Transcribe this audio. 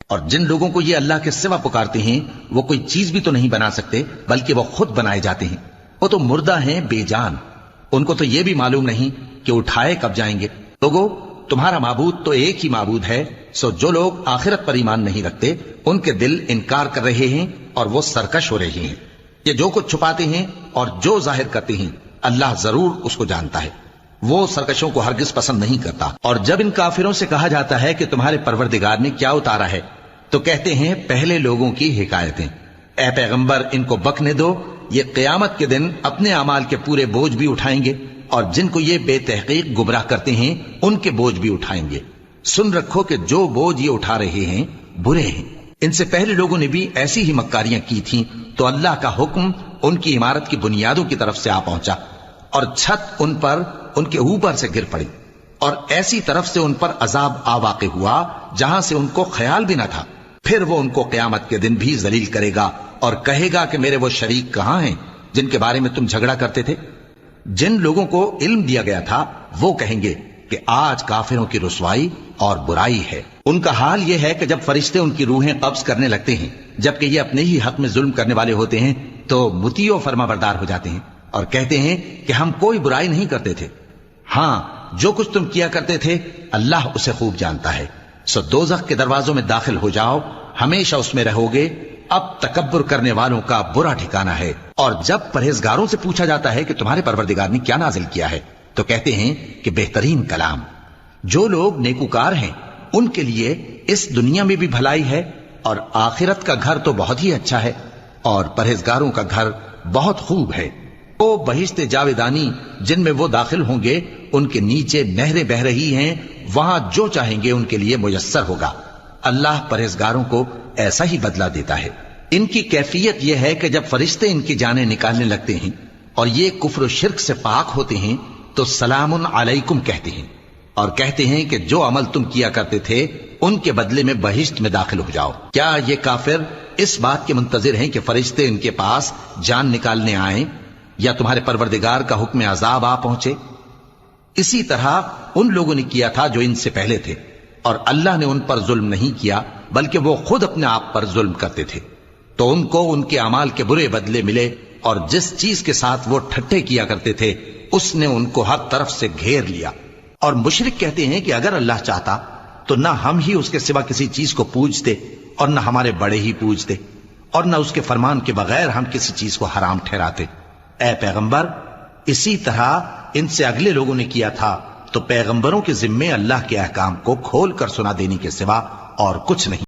اور جن لوگوں کو یہ اللہ کے سوا پکارتے ہیں وہ کوئی چیز بھی تو نہیں بنا سکتے بلکہ وہ خود بنائے جاتے ہیں. وہ تو مردہ ہیں بے جان، ان کو تو یہ بھی معلوم نہیں کہ اٹھائے کب جائیں گے. لوگو تمہارا معبود تو ایک ہی معبود ہے، سو جو لوگ آخرت پر ایمان نہیں رکھتے ان کے دل انکار کر رہے ہیں اور وہ سرکش ہو رہے ہیں. یہ جو کچھ چھپاتے ہیں اور جو ظاہر کرتے ہیں اللہ ضرور اس کو جانتا ہے. وہ سرکشوں کو ہرگز پسند نہیں کرتا. اور جب ان کافروں سے کہا جاتا ہے کہ تمہارے پروردگار نے کیا اتارا ہے تو کہتے ہیں پہلے لوگوں کی حکایتیں. اے پیغمبر ان کو بکنے دو، یہ قیامت کے دن اپنے اعمال کے پورے بوجھ بھی اٹھائیں گے اور جن کو یہ بے تحقیق گمراہ کرتے ہیں ان کے بوجھ بھی اٹھائیں گے. سن رکھو کہ جو بوجھ یہ اٹھا رہے ہیں برے ہیں. ان سے پہلے لوگوں نے بھی ایسی ہی مکاریاں کی تھیں تو اللہ کا حکم ان کی عمارت کی بنیادوں کی طرف سے آ پہنچا اور چھت ان پر ان کے اوپر سے گر پڑی اور ایسی طرف سے ان پر عذاب آ واقع ہوا جہاں سے ان کو خیال بھی نہ تھا. پھر وہ ان کو قیامت کے دن بھی ذلیل کرے گا اور کہے گا کہ میرے وہ شریک کہاں ہیں جن کے بارے میں تم جھگڑا کرتے تھے. جن لوگوں کو علم دیا گیا تھا وہ کہیں گے کہ آج کافروں کی رسوائی اور برائی ہے. ان کا حال یہ ہے کہ جب فرشتے ان کی روحیں قبض کرنے لگتے ہیں جبکہ یہ اپنے ہی حق میں ظلم کرنے والے ہوتے ہیں تو مطیع و فرما بردار ہو جاتے ہیں اور کہتے ہیں کہ ہم کوئی برائی نہیں کرتے تھے. ہاں جو کچھ تم کیا کرتے تھے اللہ اسے خوب جانتا ہے. سو دوزخ کے دروازوں میں داخل ہو جاؤ، ہمیشہ اس میں رہو گے. اب تکبر کرنے والوں کا برا ٹھکانہ ہے. اور جب پرہیزگاروں سے پوچھا جاتا ہے کہ تمہارے پروردگار نے کیا نازل کیا ہے تو کہتے ہیں کہ بہترین کلام. جو لوگ نیکوکار ہیں ان کے لیے اس دنیا میں بھی بھلائی ہے اور آخرت کا گھر تو بہت ہی اچھا ہے اور پرہیزگاروں کا گھر بہت خوب ہے. وہ بہشت جاویدانی جن میں وہ داخل ہوں گے ان کے نیچے نہریں بہ رہی ہیں، وہاں جو چاہیں گے ان کے لیے میسر ہوگا. اللہ پرہیزگاروں کو ایسا ہی بدلہ دیتا ہے. ان کی کیفیت یہ ہے کہ جب فرشتے ان کی جانیں نکالنے لگتے ہیں اور یہ کفر و شرک سے پاک ہوتے ہیں تو سلام علیکم کہتے ہیں اور کہتے ہیں کہ جو عمل تم کیا کرتے تھے ان کے بدلے میں بہشت میں داخل ہو جاؤ. کیا یہ کافر اس بات کے منتظر ہیں کہ فرشتے ان کے پاس جان نکالنے آئیں یا تمہارے پروردگار کا حکم عذاب آ پہنچے؟ اسی طرح ان لوگوں نے کیا تھا جو ان سے پہلے تھے اور اللہ نے ان پر ظلم نہیں کیا بلکہ وہ خود اپنے آپ پر ظلم کرتے تھے. تو ان کو ان کے اعمال کے برے بدلے ملے اور جس چیز کے ساتھ وہ ٹھٹھے کیا کرتے تھے اس نے ان کو ہر طرف سے گھیر لیا. اور مشرک کہتے ہیں کہ اگر اللہ چاہتا تو نہ ہم ہی اس کے سوا کسی چیز کو پوجتے اور نہ ہمارے بڑے ہی پوجتے اور نہ اس کے فرمان کے بغیر ہم کسی چیز کو حرام ٹھہراتے. اے پیغمبر اسی طرح ان سے اگلے لوگوں نے کیا تھا تو پیغمبروں کے ذمے اللہ کے احکام کو کھول کر سنا دینے کے سوا اور کچھ نہیں.